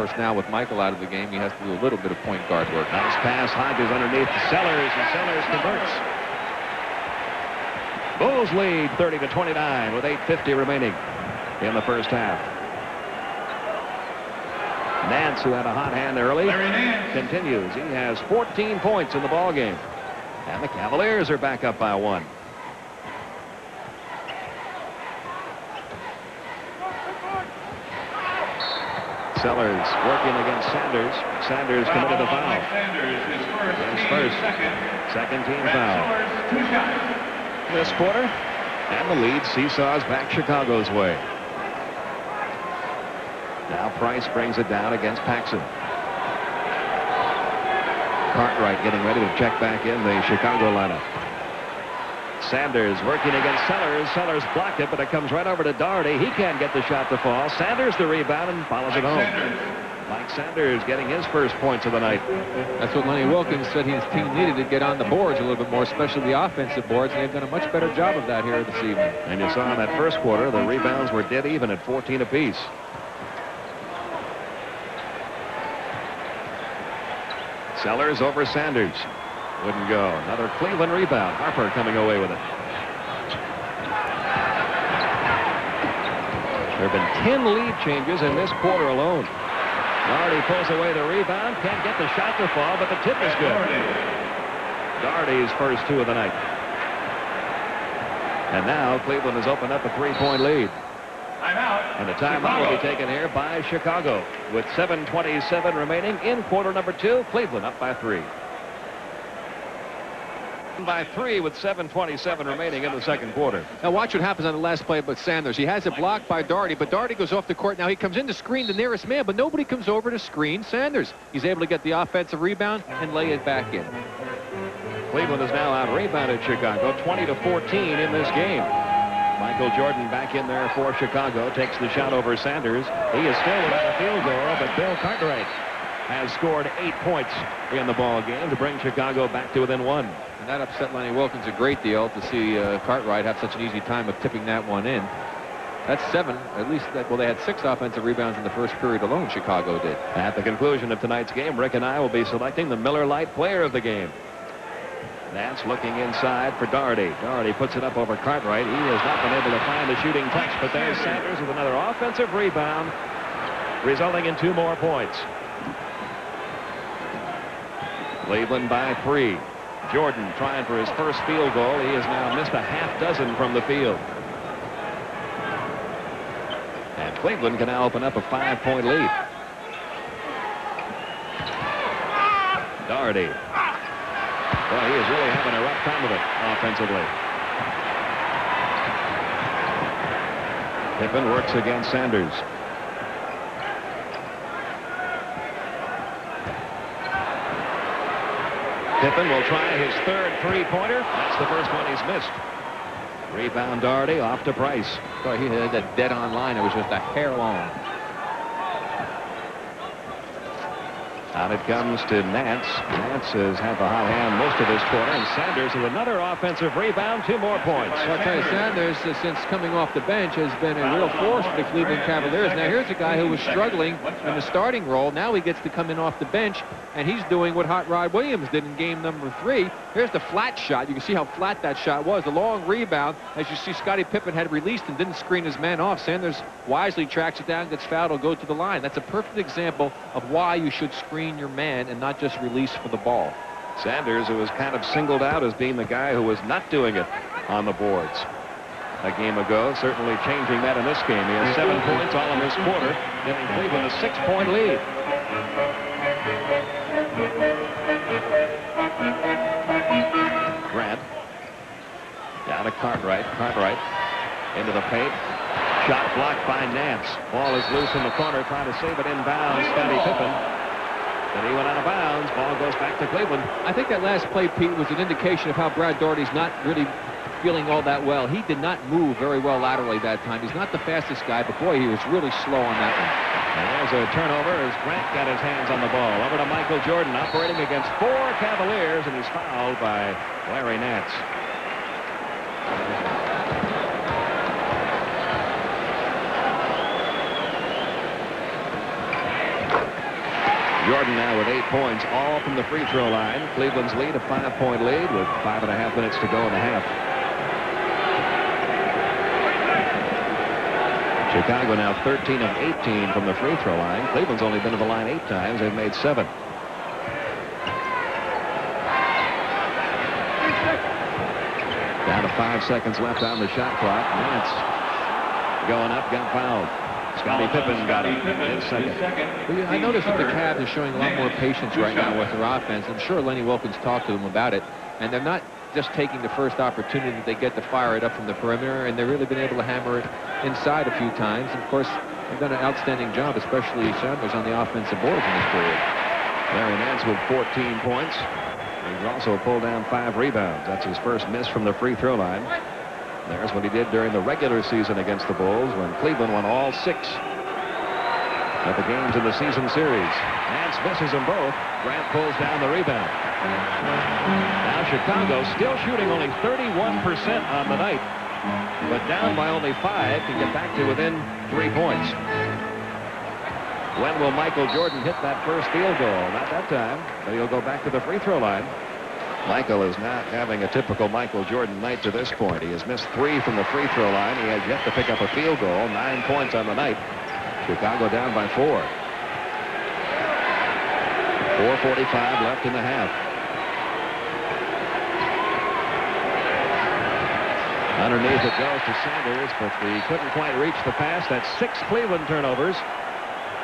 course, now with Michael out of the game, he has to do a little bit of point guard work. Nice pass. Hodges underneath to Sellers, and Sellers converts. Bulls lead 30-29 with 8:50 remaining in the first half. Nance, who had a hot hand early, continues. He has 14 points in the ball game, and the Cavaliers are back up by 1. Sellers working against Sanders. Sanders committed a foul. His first. Second team foul. This quarter, and the lead seesaws back Chicago's way. Now Price brings it down against Paxson. Cartwright getting ready to check back in the Chicago lineup. Sanders working against Sellers. Sellers blocked it, but it comes right over to Doherty. He can't get the shot to fall. Sanders the rebound and follows it home. Mike Sanders getting his first points of the night. That's what Lenny Wilkins said his team needed to get on the boards a little bit more, especially the offensive boards, and they've done a much better job of that here this evening. And you saw in that first quarter, the rebounds were dead even at 14 apiece. Sellers over Sanders. Wouldn't go. Another Cleveland rebound. Harper coming away with it. There have been 10 lead changes in this quarter alone. Doherty pulls away the rebound. Can't get the shot to fall, but the tip is good. Doherty's first 2 of the night. And now Cleveland has opened up a 3-point lead. And the timeout will be taken here by Chicago. With 7:27 remaining in quarter number 2, Cleveland up by 3. By 3 with 7:27 remaining in the second quarter. Now watch what happens on the last play with Sanders. He has it blocked by Doherty, but Doherty goes off the court. Now he comes in to screen the nearest man, but nobody comes over to screen Sanders. He's able to get the offensive rebound and lay it back in. Cleveland is now out-rebounded Chicago 20-14 in this game. Michael Jordan back in there for Chicago, takes the shot over Sanders. He is still without a field goal, but Bill Cartwright has scored 8 points in the ball game to bring Chicago back to within 1. And that upset Lenny Wilkins a great deal to see Cartwright have such an easy time of tipping that one in. That's 7, at least. Well, they had 6 offensive rebounds in the first period alone, Chicago did. At the conclusion of tonight's game, Rick and I will be selecting the Miller Lite player of the game. Nance looking inside for Doherty. Doherty puts it up over Cartwright. He has not been able to find the shooting touch, but there's Sanders with another offensive rebound, resulting in 2 more points. Cleveland by 3. Jordan trying for his first field goal. He has now missed a half dozen from the field. And Cleveland can now open up a 5-point lead. Doherty. Well, he is really having a rough time with it offensively. Pippen works against Sanders. Pippen will try his third 3-pointer. That's the first one he's missed. Rebound Doherty off to Price. Boy, he had that dead-on line. It was just a hair long. Out it comes to Nance. Nance has had the hot hand most of this quarter, and Sanders with another offensive rebound, 2 more points. Well, I'll tell you, Sanders, since coming off the bench, has been a real force for the Cleveland Cavaliers. Now, here's a guy who was struggling in the starting role. Now he gets to come in off the bench, and he's doing what Hot Rod Williams did in game number 3. Here's the flat shot. You can see how flat that shot was. The long rebound, as you see, Scottie Pippen had released and didn't screen his man off. Sanders wisely tracks it down, gets fouled, will go to the line. That's a perfect example of why you should screen your man and not just release for the ball. Sanders, who was kind of singled out as being the guy who was not doing it on the boards a game ago, certainly changing that in this game. He has 7 points all in this quarter, giving Cleveland a 6-point lead. Grant down to Cartwright. Cartwright into the paint. Shot blocked by Nance. Ball is loose in the corner, trying to save it inbounds. Scottie Pippen. Then he went out of bounds. Ball goes back to Cleveland. I think that last play, Pete, was an indication of how Brad Doherty's not really feeling all that well. He did not move very well laterally that time. He's not the fastest guy, but boy, he was really slow on that one. And there's a turnover as Grant got his hands on the ball. Over to Michael Jordan, operating against 4 Cavaliers, and he's fouled by Larry Nance. Jordan now with 8 points, all from the free throw line. Cleveland's lead, a 5-point lead with 5.5 minutes to go in the half. Chicago now 13 of 18 from the free throw line. Cleveland's only been to the line 8 times. They've made 7. Down to 5 seconds left on the shot clock. Nance going up, got fouled. Scottie Pippen got it in second. Well, I noticed that the Cavs are showing a lot more patience right now with their offense. I'm sure Lenny Wilkins talked to them about it. And they're not just taking the first opportunity that they get to fire it up from the perimeter, and they've really been able to hammer it inside a few times. And of course, they've done an outstanding job, especially Sanders on the offensive boards in this period. Larry Nance with 14 points. He's also pulled down 5 rebounds. That's his first miss from the free throw line. There's what he did during the regular season against the Bulls when Cleveland won all 6 of the games in the season series. Nance misses them both. Grant pulls down the rebound. Now Chicago still shooting only 31% on the night, but down by only 5 to get back to within 3 points. When will Michael Jordan hit that first field goal? Not that time, but he'll go back to the free throw line. Michael is not having a typical Michael Jordan night to this point. He has missed 3 from the free throw line. He has yet to pick up a field goal. 9 points on the night. Chicago down by 4. 4:45 left in the half. Underneath it goes to Sanders, but he couldn't quite reach the pass. That's 6 Cleveland turnovers.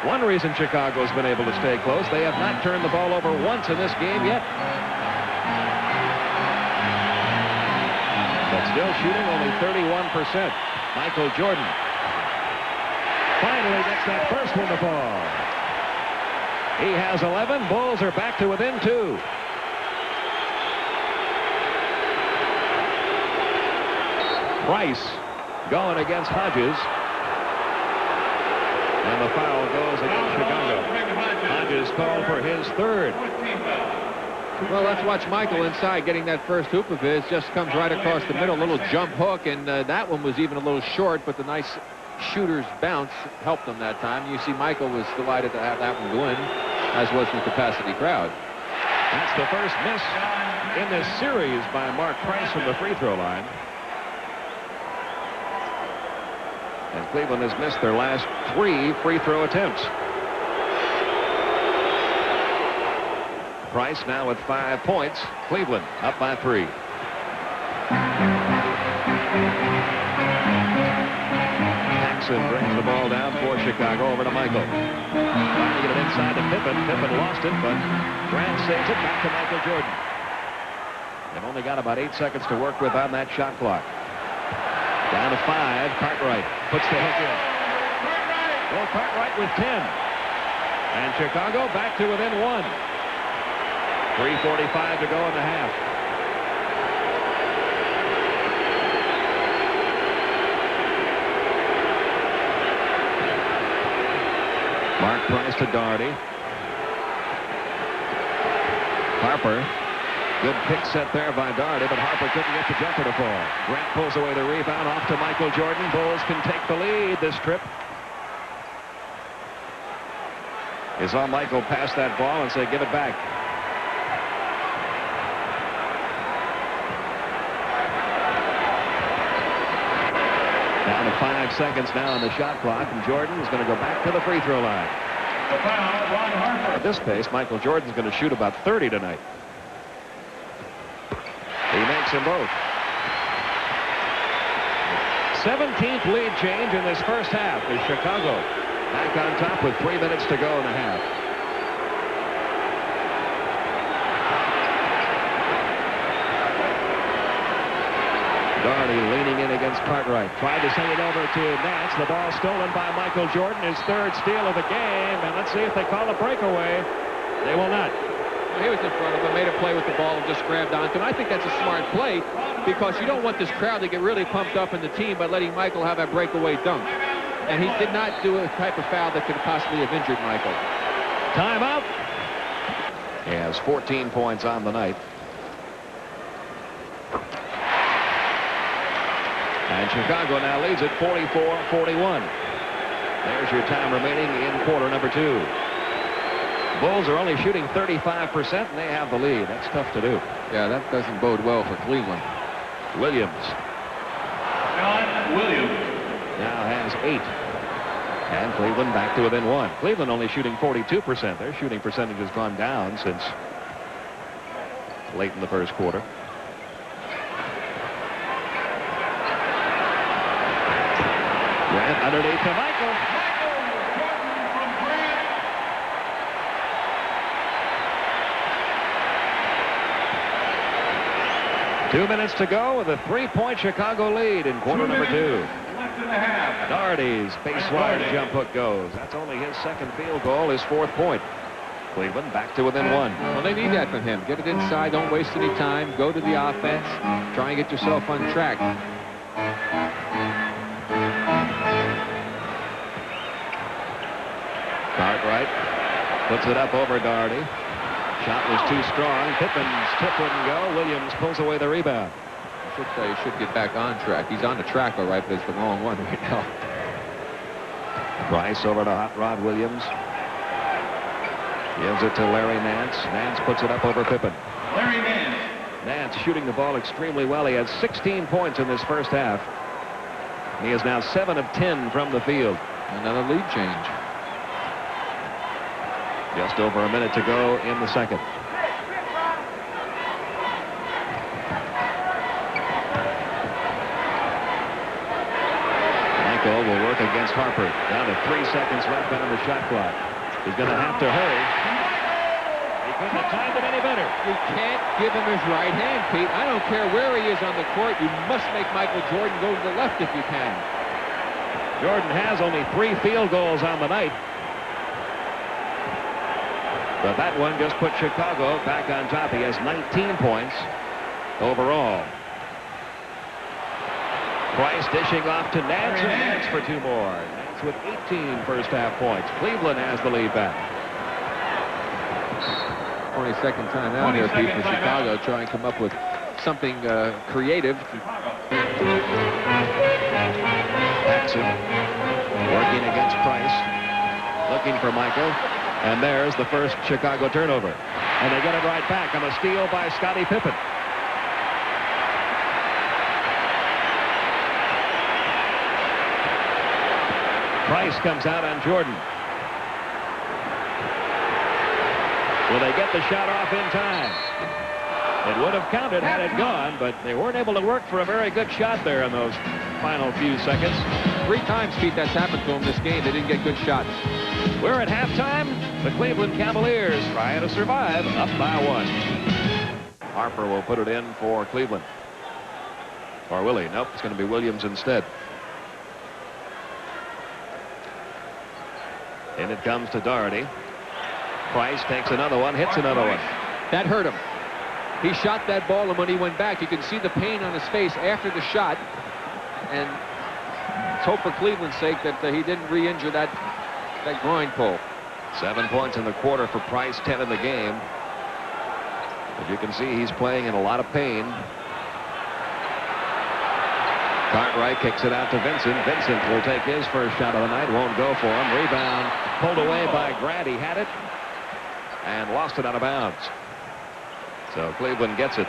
One reason Chicago's been able to stay close, they have not turned the ball over once in this game yet. But still shooting only 31%. Michael Jordan finally gets that first one to fall. He has 11. Bulls are back to within 2. Price going against Hodges. And the foul goes against Chicago. Hodges called for his 3rd. Well, let's watch Michael inside getting that first hoop of his. Just comes right across the middle, little jump hook, and that one was even a little short, but the nice shooter's bounce helped them that time. You see Michael was delighted to have that one go in, as was the capacity crowd. That's the first miss in this series by Mark Price from the free throw line. And Cleveland has missed their last 3 free throw attempts. Price now with 5 points. Cleveland up by 3. Jackson brings the ball down for Chicago over to Michael. Trying to get it inside to Pippen. Pippen lost it, but Grant saves it back to Michael Jordan. They've only got about 8 seconds to work with on that shot clock. Down to 5. Cartwright puts the hook in. Well, Cartwright with 10. And Chicago back to within 1. 3:45 to go in the half. Mark Price to Doherty. Harper. Good pick set there by Doherty, but Harper couldn't get the jumper to fall. Grant pulls away the rebound off to Michael Jordan. Bulls can take the lead this trip. He saw Michael pass that ball and say, give it back. Down to 5 seconds now on the shot clock, and Jordan is going to go back to the free throw line. At this pace, Michael Jordan's going to shoot about 30 tonight. He makes them both. 17th lead change in this first half is Chicago. Back on top with 3 minutes to go in the half. Doherty leaning in against Cartwright. Tried to send it over to Nance. The ball stolen by Michael Jordan. His 3rd steal of the game. And let's see if they call a breakaway. They will not. He was in front of him, made a play with the ball and just grabbed onto him. I think that's a smart play because you don't want this crowd to get really pumped up in the team by letting Michael have that breakaway dunk. And he did not do a type of foul that could possibly have injured Michael. Timeout. He has 14 points on the night. And Chicago now leads at 44-41. There's your time remaining in quarter number 2. Bulls are only shooting 35%, and they have the lead. That's tough to do. Yeah, that doesn't bode well for Cleveland. Williams. John Williams now has 8. And Cleveland back to within 1. Cleveland only shooting 42%. Their shooting percentage has gone down since late in the first quarter. Grant underneath to Michael. from Grant. 2 minutes to go with a 3-point Chicago lead in quarter number 2. Left and a half. Doherty's baseline jump hook goes. That's only his second field goal, his 4th point. Cleveland back to within 1. Well, they need that from him. Get it inside. Don't waste any time. Go to the offense. Try and get yourself on track. Cartwright puts it up over Doherty. Shot was too strong. Pippen's tip wouldn't go. Williams pulls away the rebound. I should say he should get back on track. He's on the track all right, but it's the wrong one right now. Price over to Hot Rod Williams. Gives it to Larry Nance. Nance puts it up over Pippen. Larry Nance. Nance shooting the ball extremely well. He had 16 points in this first half. He is now 7 of 10 from the field. Another lead change. Just over a minute to go in the second. Michael will work against Harper. Down to 3 seconds left on the shot clock. He's going to have to hurry. He couldn't have timed it any better. You can't give him his right hand, Pete. I don't care where he is on the court. You must make Michael Jordan go to the left if you can. Jordan has only 3 field goals on the night. But that one just put Chicago back on top. He has 19 points overall. Price dishing off to Nance, and Nance for 2 more. Nance with 18 first half points. Cleveland has the lead back. 22nd time out here, Pete, for Chicago. Try and come up with something creative. Paxson working against Price. Looking for Michael. And there's the first Chicago turnover. And they get it right back on a steal by Scottie Pippen. Price comes out on Jordan. Will they get the shot off in time? It would have counted had it gone, but they weren't able to work for a very good shot there in those final few seconds. 3 times, Pete, that's happened to them this game. They didn't get good shots. We're at halftime. The Cleveland Cavaliers trying to survive, up by 1. Harper will put it in for Cleveland. Or will he? Nope, it's going to be Williams instead. And it comes to Doherty. Price takes another one, hits another one. That hurt him. He shot that ball, and when he went back, you can see the pain on his face after the shot. And let's hope for Cleveland's sake that he didn't re-injure that groin pull. 7 points in the quarter for Price, 10 in the game. As you can see, he's playing in a lot of pain. Cartwright kicks it out to Vincent. Vincent will take his first shot of the night. Won't go for him. Rebound pulled away by Grant. He had it and lost it out of bounds. So Cleveland gets it.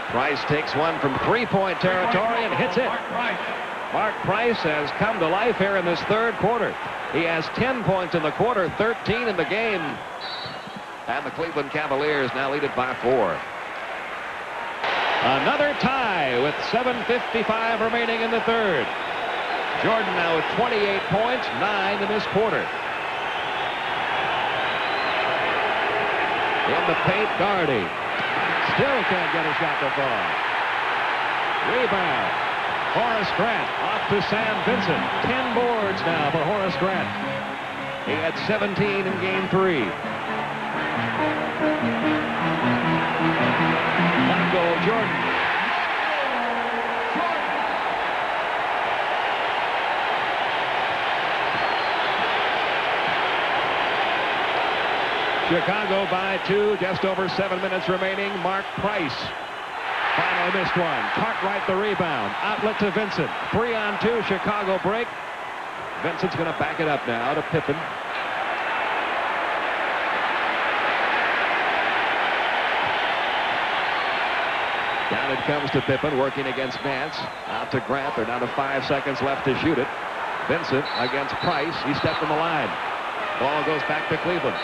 Price takes one from 3-point territory and hits it. Mark Price has come to life here in this third quarter. He has 10 points in the quarter, 13 in the game. And the Cleveland Cavaliers now lead it by 4. Another tie with 7:55 remaining in the third. Jordan now with 28 points, 9 in this quarter. In the paint, Doherty. Still can't get a shot to fall. Rebound. Horace Grant off to Sam Vincent. 10 boards now for Horace Grant. He had 17 in game 3. Michael Jordan. Chicago by 2, just over 7 minutes remaining. Mark Price finally missed one. Cartwright the rebound. Outlet to Vincent. 3-on-2 Chicago break. Vincent's going to back it up now to Pippen. Down it comes to Pippen, working against Nance. Out to Grant. They're down to 5 seconds left to shoot it. Vincent against Price. He stepped from the line. Ball goes back to Cleveland.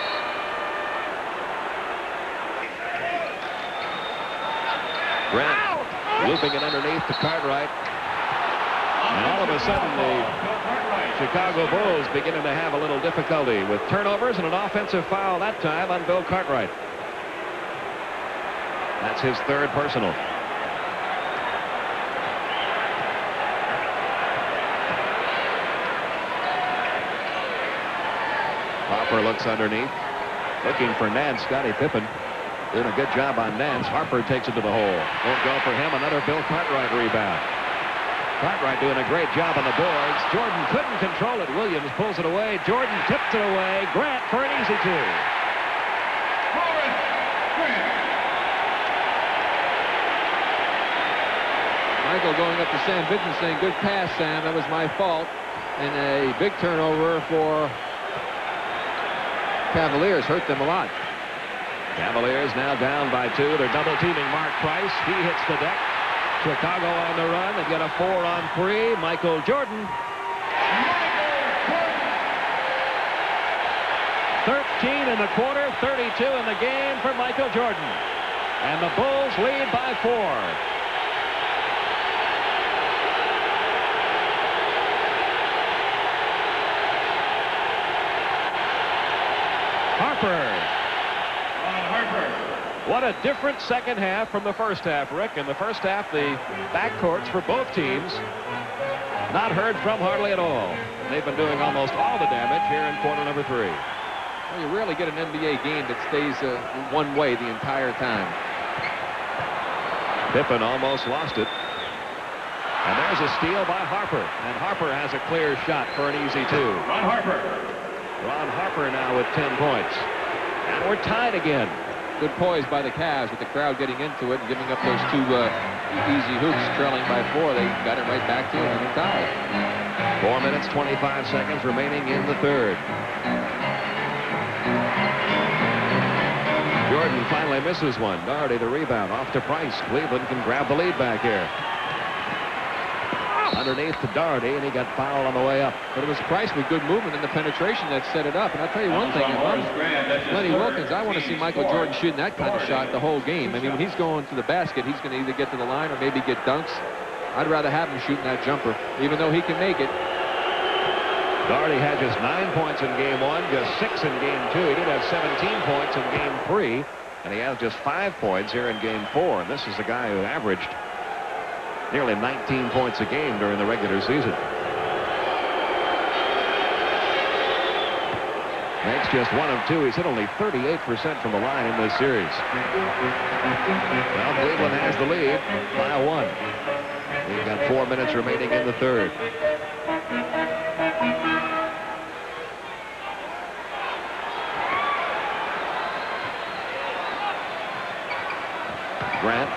Grant looping it underneath to Cartwright. And all of a sudden, the Chicago Bulls beginning to have a little difficulty with turnovers and an offensive foul that time on Bill Cartwright. That's his third personal. Harper looks underneath, looking for Nance. Scottie Pippen doing a good job on Nance. Harper takes it to the hole. Won't go for him. Another Bill Cartwright rebound. Cartwright doing a great job on the boards. Jordan couldn't control it. Williams pulls it away. Jordan tips it away. Grant for an easy two. Michael going up to Sam Vincent saying, good pass, Sam. That was my fault. And a big turnover for Cavaliers. Hurt them a lot. Cavaliers now down by 2. They're double teaming Mark Price. He hits the deck. Chicago on the run. They've got a 4-on-3. Michael Jordan. 13 in the quarter, 32 in the game for Michael Jordan. And the Bulls lead by 4. Harper. What a different second half from the first half, Rick. In the first half, the backcourts for both teams not heard from hardly at all. They've been doing almost all the damage here in quarter number 3. Well, you rarely get an NBA game that stays one way the entire time. Pippen almost lost it. And there's a steal by Harper. And Harper has a clear shot for an easy 2. Ron Harper. Ron Harper now with 10 points. And we're tied again. Good poise by the Cavs with the crowd getting into it and giving up those 2 easy hoops, trailing by 4. They got it right back to it and they're tied. 4 minutes, 25 seconds remaining in the third. Jordan finally misses one. Doherty the rebound off to Price. Cleveland can grab the lead back here. Underneath to Doherty, and he got fouled on the way up. But it was Price with good movement and the penetration that set it up. And I'll tell you one thing, if I'm Lenny Wilkins, I want to see Michael Jordan shooting that kind of shot the whole game. I mean, when he's going to the basket, he's going to either get to the line or maybe get dunks. I'd rather have him shooting that jumper, even though he can make it. Doherty had just 9 points in game 1, just 6 in game 2. He did have 17 points in game 3, and he has just 5 points here in game 4. And this is a guy who averaged nearly 19 points a game during the regular season. Makes just 1 of 2. He's hit only 38% from the line in this series. Well, Cleveland has the lead by 1. We've got 4 minutes remaining in the third. Grant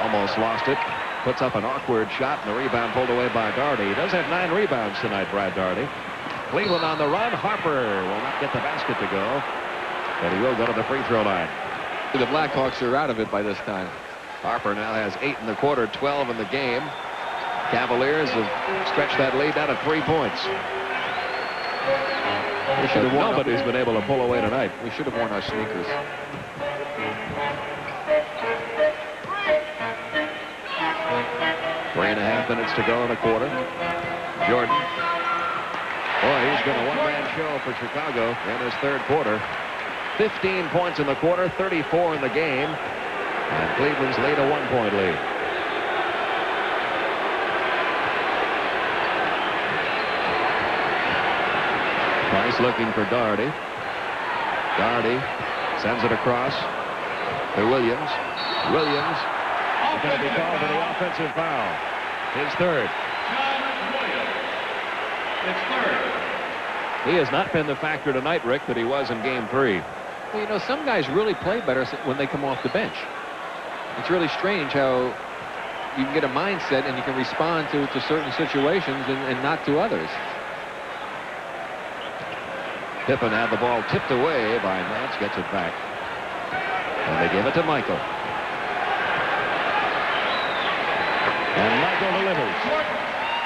almost lost it. Puts up an awkward shot, and the rebound pulled away by Doherty. He does have 9 rebounds tonight, Brad Doherty. Cleveland on the run. Harper will not get the basket to go, but he will go to the free throw line. The Blackhawks are out of it by this time. Harper now has 8 in the quarter, 12 in the game. Cavaliers have stretched that lead down to 3 points. We should have won. Nobody's been able to pull away tonight. We should have worn our sneakers. 3.5 minutes to go in the quarter. Jordan. Boy, he's been a one-man show for Chicago in his third quarter. 15 points in the quarter, 34 in the game. And Cleveland's laid a 1-point lead. Price looking for Doherty. Doherty sends it across to Williams. Williams is going to be called for the offensive foul. His third. John Williams. It's third. He has not been the factor tonight, Rick, that he was in game 3. Well, you know, some guys really play better when they come off the bench. It's really strange how you can get a mindset and you can respond to certain situations and not to others. Pippen had the ball tipped away by Nance, gets it back. And they give it to Michael. And Michael delivers.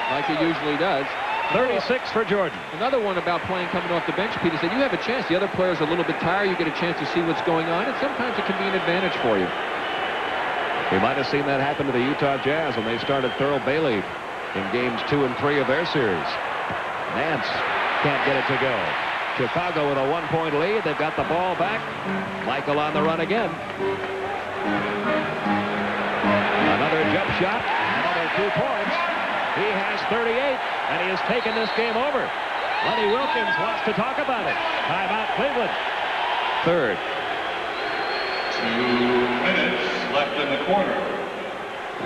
Like he usually does. 36 for Jordan. Another one about playing coming off the bench, Peter, said you have a chance. The other players are a little bit tired. You get a chance to see what's going on, and sometimes it can be an advantage for you. We might have seen that happen to the Utah Jazz when they started Thurl Bailey in games 2 and 3 of their series. Nance can't get it to go. Chicago with a 1-point lead. They've got the ball back. Michael on the run again. Another jump shot. Another 2 points. He has 38, and he has taken this game over. Lenny Wilkins wants to talk about it. Timeout, Cleveland. Third. 2 minutes left in the quarter.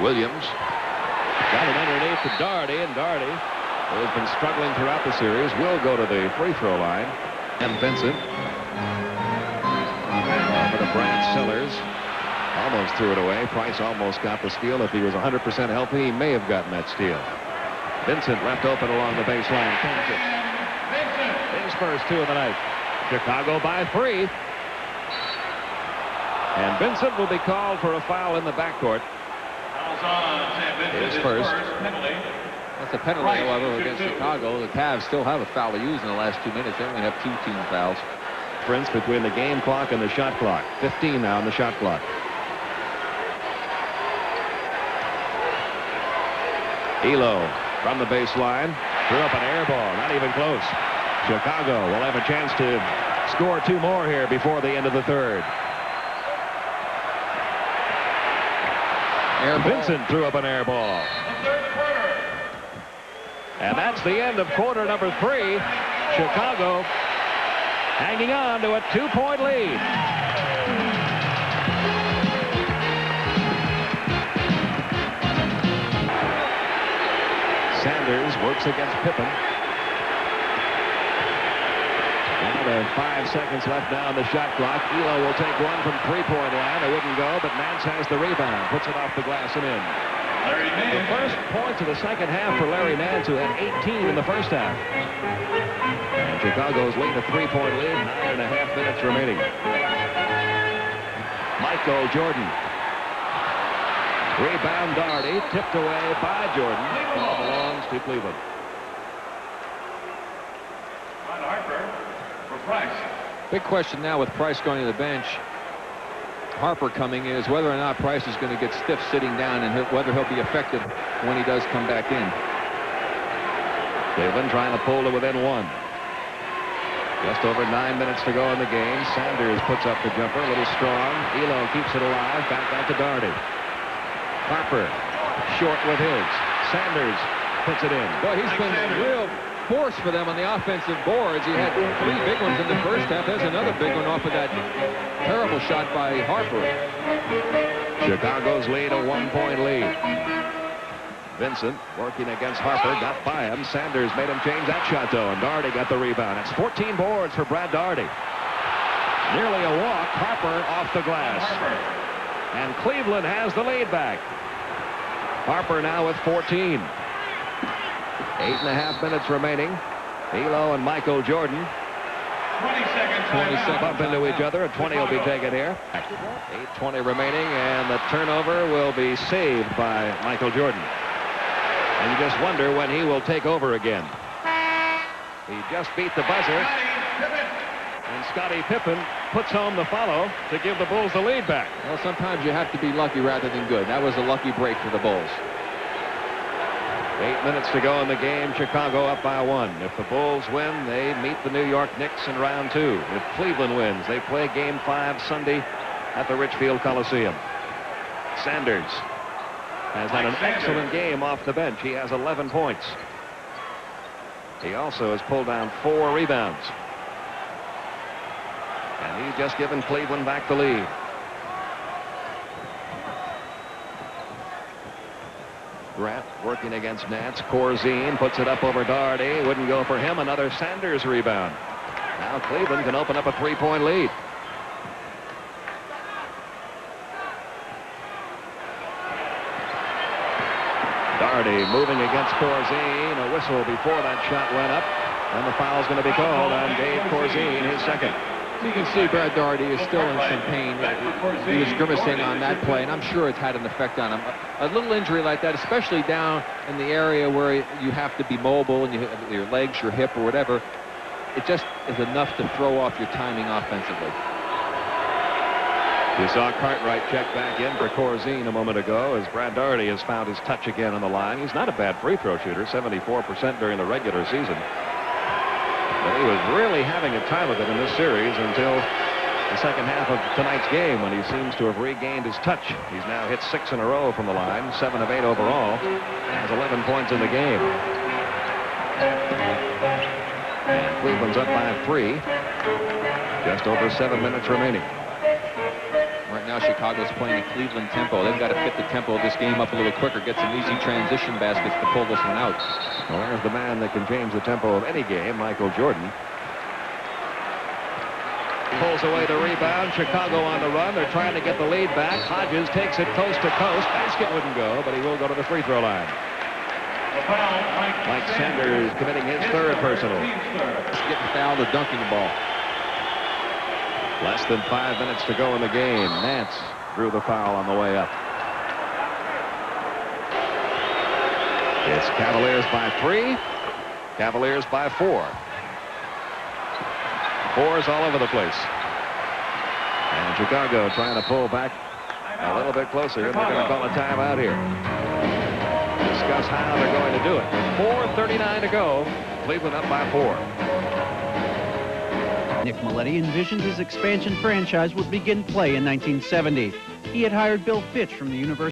Williams got it underneath to Doherty, and Doherty, who has been struggling throughout the series, will go to the free throw line. And Vincent over to Brad Sellers. Almost threw it away. Price almost got the steal. If he was 100% healthy, he may have gotten that steal. Vincent left open along the baseline. His first 2 of the night. Chicago by 3. And Vincent will be called for a foul in the backcourt. His first. That's a penalty, however, against Chicago. The Cavs still have a foul to use in the last 2 minutes. They only have 2 team fouls. Difference between the game clock and the shot clock. 15 now on the shot clock. Elo from the baseline. Threw up an air ball. Not even close. Chicago will have a chance to score 2 more here before the end of the third. Vincent threw up an air ball. And that's the end of quarter number 3. Chicago hanging on to a 2-point lead. Sanders works against Pippen. Down to 5 seconds left now on the shot clock. Elo will take one from 3-point line. It wouldn't go, but Nance has the rebound. Puts it off the glass and in. The first points of the second half for Larry Nance, who had 18 in the first half. And Chicago's lead a 3-point lead. 9.5 minutes remaining. Michael Jordan. Rebound Doherty, tipped away by Jordan. Ball belongs to Cleveland. Harper for Price. Big question now with Price going to the bench. Harper coming is whether or not Price is going to get stiff sitting down and whether he'll be effective when he does come back in. Cleveland trying to pull to within 1. Just over 9 minutes to go in the game. Sanders puts up the jumper, a little strong. Elo keeps it alive. Back out to Doherty. Harper short with his. Sanders puts it in. Boy, he's been a real force for them on the offensive boards. He had 3 big ones in the first half. There's another big one off of that terrible shot by Harper. Chicago's lead a 1-point lead. Vincent working against Harper, got by him. Sanders made him change that shot though, and Doherty got the rebound. It's 14 boards for Brad Doherty. Nearly a walk. Harper off the glass. And Cleveland has the lead back. Harper now with 14. 8.5 minutes remaining. Elo and Michael Jordan 20 seconds. bump into each other. A 20 will be taken here. 8:20 remaining, and the turnover will be saved by Michael Jordan. And you just wonder when he will take over again. He just beat the buzzer. And Scottie Pippen puts home the follow to give the Bulls the lead back. Well, sometimes you have to be lucky rather than good. That was a lucky break for the Bulls. 8 minutes to go in the game. Chicago up by 1. If the Bulls win, they meet the New York Knicks in round 2. If Cleveland wins, they play game 5 Sunday at the Richfield Coliseum. Sanders has had an excellent game off the bench. He has 11 points. He also has pulled down 4 rebounds. And he's just given Cleveland back the lead. Grant working against Nance. Corzine puts it up over Doherty. Wouldn't go for him. Another Sanders rebound. Now Cleveland can open up a 3-point lead. Doherty moving against Corzine. A whistle before that shot went up. And the foul's going to be called on Dave Corzine, his second. You can see Brad Daugherty is still in some pain. He was grimacing on that play, and I'm sure it's had an effect on him. A little injury like that, especially down in the area where you have to be mobile and your legs, your hip, or whatever, it just is enough to throw off your timing offensively. You saw Cartwright check back in for Corzine a moment ago as Brad Daugherty has found his touch again on the line. He's not a bad free throw shooter, 74% during the regular season. But he was really having a time of it in this series until the second half of tonight's game when he seems to have regained his touch. He's now hit 6 in a row from the line, 7 of 8 overall, has 11 points in the game. And Cleveland's up by 3. Just over 7 minutes remaining. Right now, Chicago's playing a Cleveland tempo. They've got to fit the tempo of this game up a little quicker, get some easy transition baskets to pull this one out. Well, there's the man that can change the tempo of any game, Michael Jordan. Pulls away the rebound. Chicago on the run. They're trying to get the lead back. Hodges takes it coast to coast. Basket wouldn't go, but he will go to the free throw line. Mike Sanders committing his third personal. Getting fouled or dunking the ball. Less than 5 minutes to go in the game. Nance drew the foul on the way up. It's Cavaliers by 3. Cavaliers by 4. 4s all over the place. And Chicago trying to pull back a little bit closer. And they're going to call a timeout here. Discuss how they're going to do it. 4:39 to go. Cleveland up by 4. Nick Milletti envisioned his expansion franchise would begin play in 1970. He had hired Bill Fitch from the University.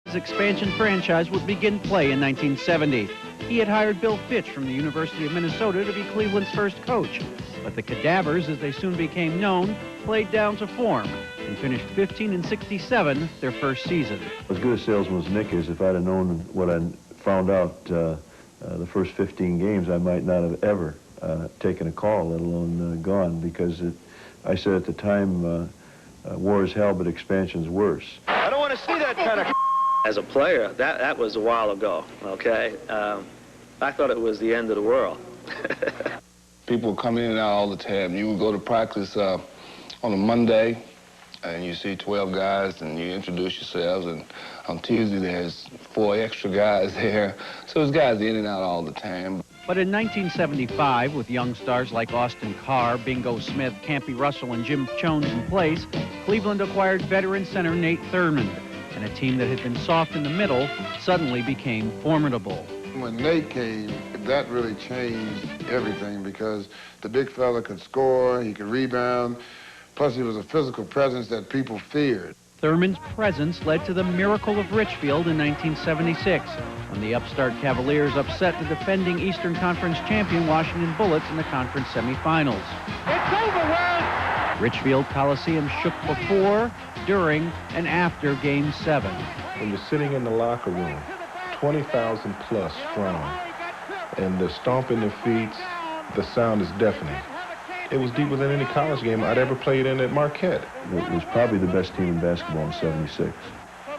His expansion franchise would begin play in 1970. He had hired Bill Fitch from the University of Minnesota to be Cleveland's first coach. But the Cadavers, as they soon became known, played down to form and finished 15-67 their first season. As good a salesman as Nick is, if I'd have known what I found out the first 15 games, I might not have ever taken a call, let alone gone, because I said at the time, war is hell, but expansion's worse. I don't want to see that kind of. As a player, that was a while ago, okay? I thought it was the end of the world. People come in and out all the time. You would go to practice on a Monday, and you see 12 guys, and you introduce yourselves, and on Tuesday there's 4 extra guys there. So there's guys in and out all the time. But in 1975, with young stars like Austin Carr, Bingo Smith, Campy Russell, and Jim Jones in place, Cleveland acquired veteran center Nate Thurmond, and a team that had been soft in the middle suddenly became formidable. When Nate came, that really changed everything because the big fella could score, he could rebound, plus he was a physical presence that people feared. Thurman's presence led to the miracle of Richfield in 1976, when the upstart Cavaliers upset the defending Eastern Conference champion Washington Bullets in the conference semifinals. It's over, Will! Richfield Coliseum shook before, during, and after Game 7. When you're sitting in the locker room, 20,000 plus strong, and the stomp in their feet, the sound is deafening. It was deeper than any college game I'd ever played in at Marquette. It was probably the best team in basketball in '76.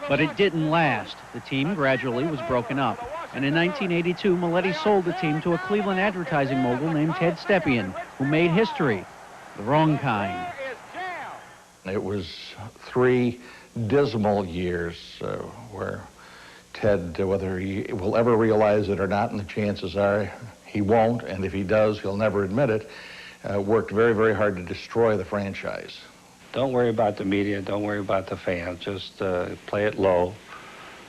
But it didn't last. The team gradually was broken up. And in 1982, Milletti sold the team to a Cleveland advertising mogul named Ted Stepien, who made history, the wrong kind. It was 3 dismal years where Ted, whether he will ever realize it or not, and the chances are he won't, and if he does, he'll never admit it, worked very, very hard to destroy the franchise. Don't worry about the media. Don't worry about the fans. Just play it low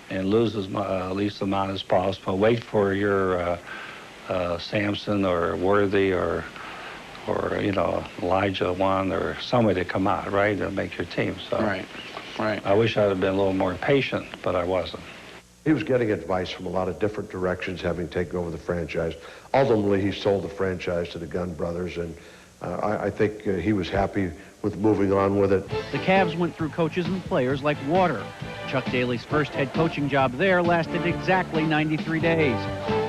and lose as least amount as possible. Wait for your Sampson or Worthy or you know, Elijah one or somebody to come out, right, and make your team. So Right. I wish I'd have been a little more patient, but I wasn't. He was getting advice from a lot of different directions, having taken over the franchise. Ultimately, he sold the franchise to the Gunn brothers, and I think he was happy with moving on with it. The Cavs went through coaches and players like water. Chuck Daly's first head coaching job there lasted exactly 93 days.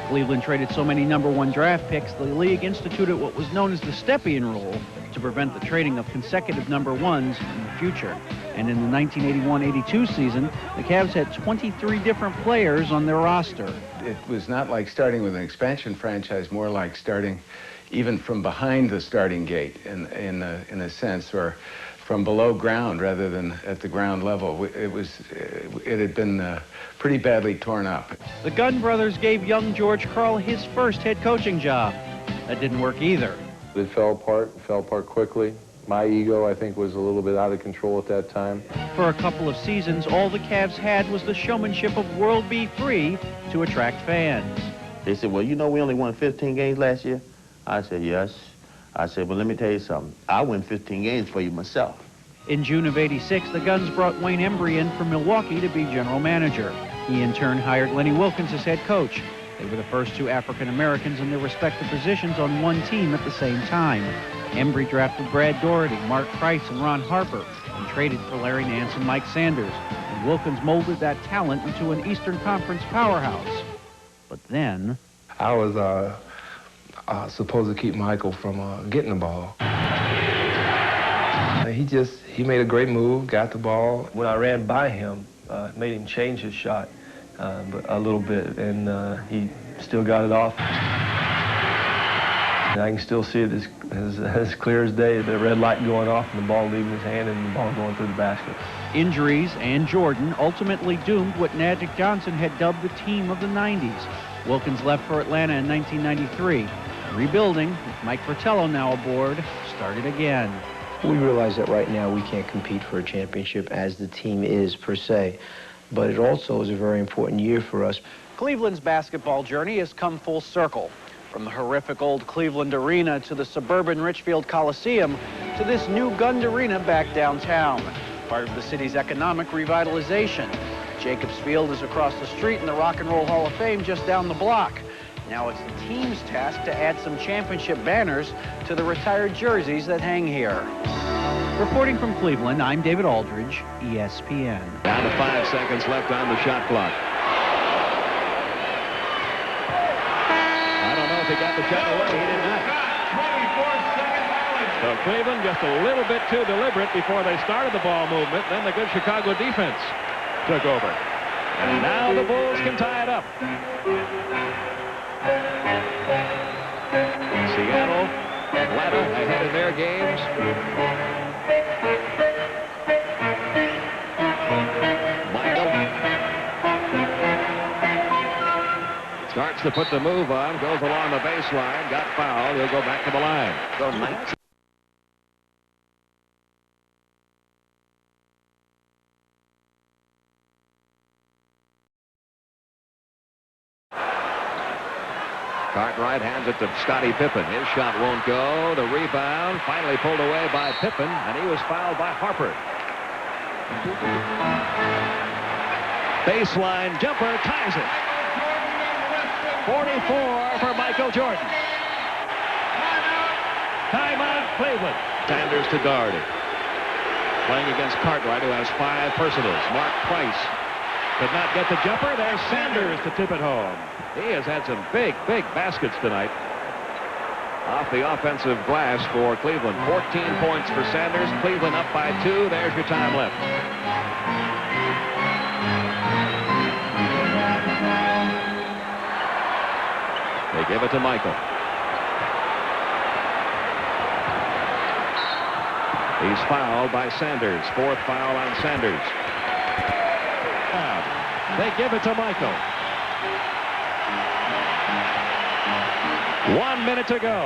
Cleveland traded so many #1 draft picks, the league instituted what was known as the Stepien rule to prevent the trading of consecutive #1s in the future. And in the 1981-82 season, the Cavs had 23 different players on their roster. It was not like starting with an expansion franchise, more like starting even from behind the starting gate in a sense, or from below ground rather than at the ground level. It had been pretty badly torn up. The Gunn brothers gave young George Karl his first head coaching job. That didn't work either. It fell apart quickly. My ego, I think, was a little bit out of control at that time. For a couple of seasons, all the Cavs had was the showmanship of World B. Free to attract fans. They said, well, you know we only won 15 games last year? I said, yes. I said, well, let me tell you something. I'll win 15 games for you myself. In June of '86, the Gunns brought Wayne Embry in from Milwaukee to be general manager. He in turn hired Lenny Wilkens as head coach. They were the first two African Americans in their respective positions on one team at the same time. Embry drafted Brad Doherty, Mark Price, and Ron Harper, and traded for Larry Nance and Mike Sanders. And Wilkens molded that talent into an Eastern Conference powerhouse. But then... I was supposed to keep Michael from getting the ball. He made a great move, got the ball. When I ran by him, made him change his shot but a little bit, and he still got it off. And I can still see it as clear as day, the red light going off and the ball leaving his hand and the ball going through the basket. Injuries and Jordan ultimately doomed what Magic Johnson had dubbed the team of the 90s. Wilkens left for Atlanta in 1993. Rebuilding, with Mike Fratello now aboard, started again. We realize that right now we can't compete for a championship as the team is per se, but it also is a very important year for us. Cleveland's basketball journey has come full circle. From the horrific old Cleveland Arena to the suburban Richfield Coliseum to this new Gund Arena back downtown, part of the city's economic revitalization. Jacobs Field is across the street and the Rock and Roll Hall of Fame just down the block. Now it's the team's task to add some championship banners to the retired jerseys that hang here. Reporting from Cleveland, I'm David Aldridge, ESPN. Down to 5 seconds left on the shot clock. I don't know if he got the shot away. He did not. So Cleveland just a little bit too deliberate before they started the ball movement. Then the good Chicago defense took over. And now the Bulls can tie it up. Seattle, Atlanta ahead in their games. Michael starts to put the move on, goes along the baseline, got fouled. He'll go back to the line. Go, Mike. Cartwright hands it to Scottie Pippen. His shot won't go. The rebound finally pulled away by Pippen, and he was fouled by Harper. Baseline jumper ties it. 44 for Michael Jordan. Timeout, Cleveland. Sanders to Doherty. Playing against Cartwright, who has 5 personals. Mark Price could not get the jumper. There's Sanders to tip it home. He has had some big baskets tonight off the offensive glass for Cleveland. 14 points for Sanders. Cleveland up by 2. There's your time left. They give it to Michael. He's fouled by Sanders. 4th foul on Sanders. They give it to Michael. 1 minute to go.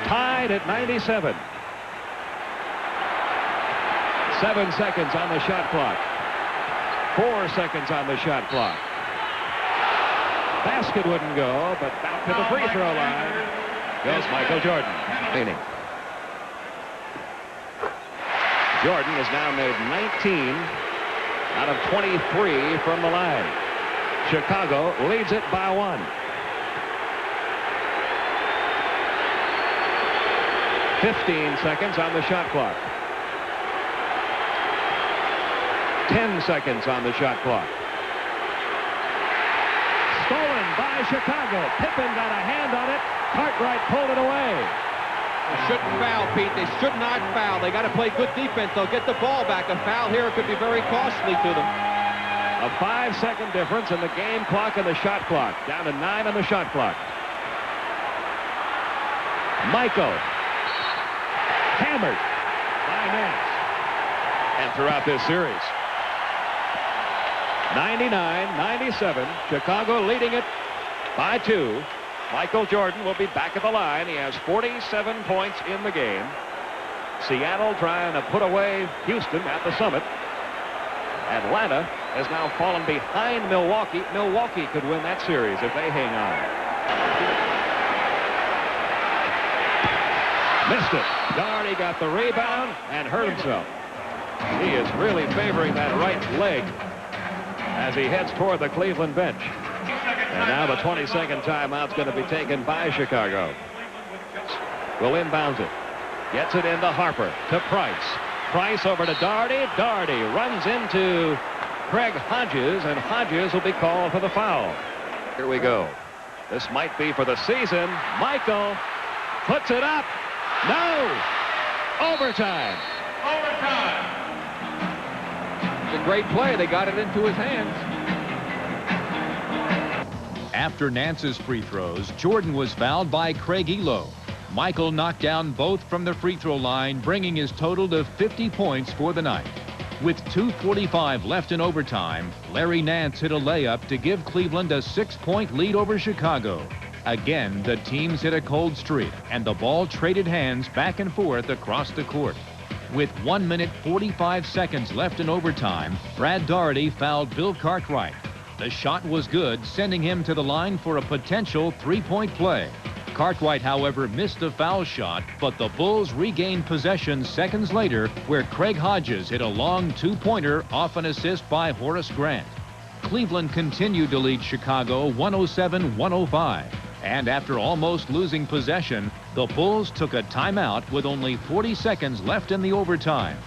Tied at 97. 7 seconds on the shot clock. 4 seconds on the shot clock. Basket wouldn't go, but back to the free throw line goes Michael Jordan. Leaning. Jordan has now made 19 out of 23 from the line. Chicago leads it by 1. 15 seconds on the shot clock. 10 seconds on the shot clock. Stolen by Chicago. Pippen got a hand on it. Cartwright pulled it away. They shouldn't foul, Pete. They should not foul. They got to play good defense. They'll get the ball back. A foul here could be very costly to them. A 5-second difference in the game clock and the shot clock. Down to 9 on the shot clock. Michael. Hammered by Nance. And throughout this series. 99-97. Chicago leading it by 2. Michael Jordan will be back at the line. He has 47 points in the game. Seattle trying to put away Houston at the Summit. Atlanta has now fallen behind Milwaukee. Milwaukee could win that series if they hang on. Missed it. Doherty got the rebound and hurt himself. He is really favoring that right leg as he heads toward the Cleveland bench. And now the 22nd timeout's going to be taken by Chicago. Will inbounds it. Gets it into Harper to Price. Price over to Doherty. Doherty runs into Craig Hodges, and Hodges will be called for the foul. Here we go. This might be for the season. Michael puts it up. No! Overtime. Overtime. It's a great play. They got it into his hands. After Nance's free throws, Jordan was fouled by Craig Elo. Michael knocked down both from the free throw line, bringing his total to 50 points for the night. With 2:45 left in overtime, Larry Nance hit a layup to give Cleveland a 6-point lead over Chicago. Again, the teams hit a cold streak, and the ball traded hands back and forth across the court. With 1 minute 45 seconds left in overtime, Brad Doherty fouled Bill Cartwright. The shot was good, sending him to the line for a potential 3-point play. Cartwright, however, missed a foul shot, but the Bulls regained possession seconds later, where Craig Hodges hit a long 2-pointer off an assist by Horace Grant. Cleveland continued to lead Chicago 107-105. And after almost losing possession, the Bulls took a timeout with only 40 seconds left in the overtime.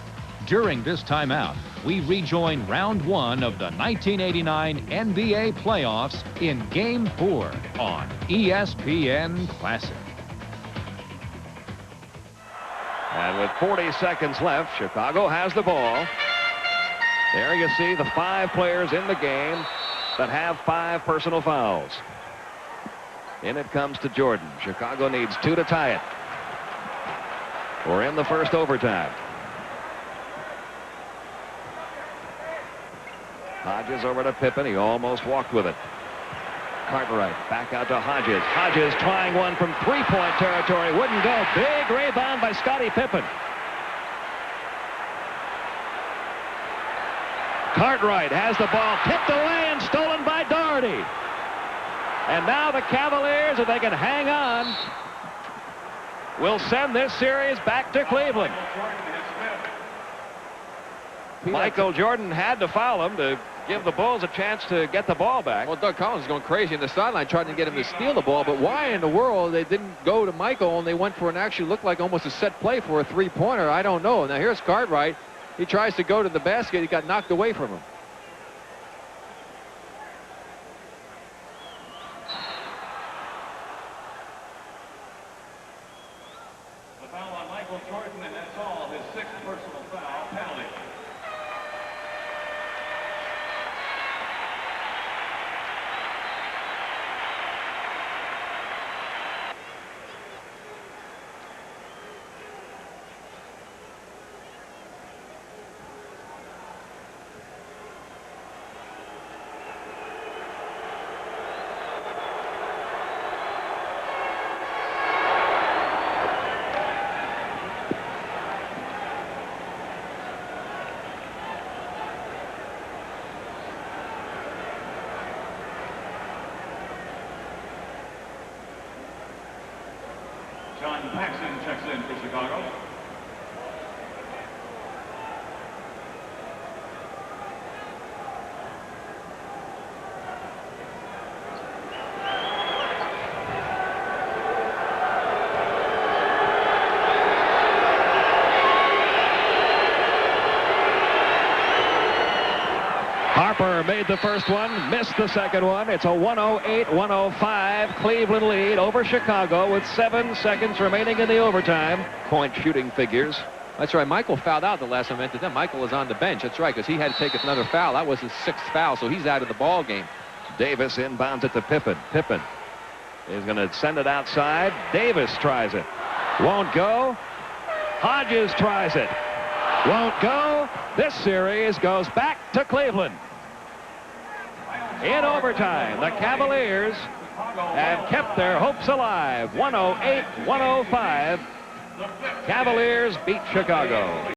During this timeout, we rejoin round 1 of the 1989 NBA playoffs in Game 4 on ESPN Classic. And with 40 seconds left, Chicago has the ball. There you see the 5 players in the game that have 5 personal fouls. In it comes to Jordan. Chicago needs 2 to tie it. We're in the first overtime. Hodges over to Pippen. He almost walked with it. Cartwright back out to Hodges. Hodges trying one from 3-point territory. Wouldn't go. Big rebound by Scottie Pippen. Cartwright has the ball tipped away and stolen by Doherty. And now the Cavaliers, if they can hang on, will send this series back to Cleveland. Michael Jordan had to foul him to give the Bulls a chance to get the ball back. Well, Doug Collins is going crazy in the sideline trying to get him to steal the ball, but why in the world they didn't go to Michael and they went for an actually looked like almost a set play for a 3-pointer? I don't know. Now here's Cartwright. He tries to go to the basket. He got knocked away from him. The foul on Michael Jordan, and that's all. His 6th personal foul penalty. John Paxson checks in for Chicago. Harper made the first one, missed the second one. It's a 108-105 Cleveland lead over Chicago with 7 seconds remaining in the overtime. Point shooting figures. That's right. Michael fouled out the last time I entered them. Michael was on the bench. That's right, because he had to take another foul. That was his 6th foul, so he's out of the ball game. Davis inbounds it to Pippen. Pippen is going to send it outside. Davis tries it. Won't go. Hodges tries it. Won't go. This series goes back to Cleveland. In overtime, the Cavaliers have kept their hopes alive. 108-105. Cavaliers beat Chicago.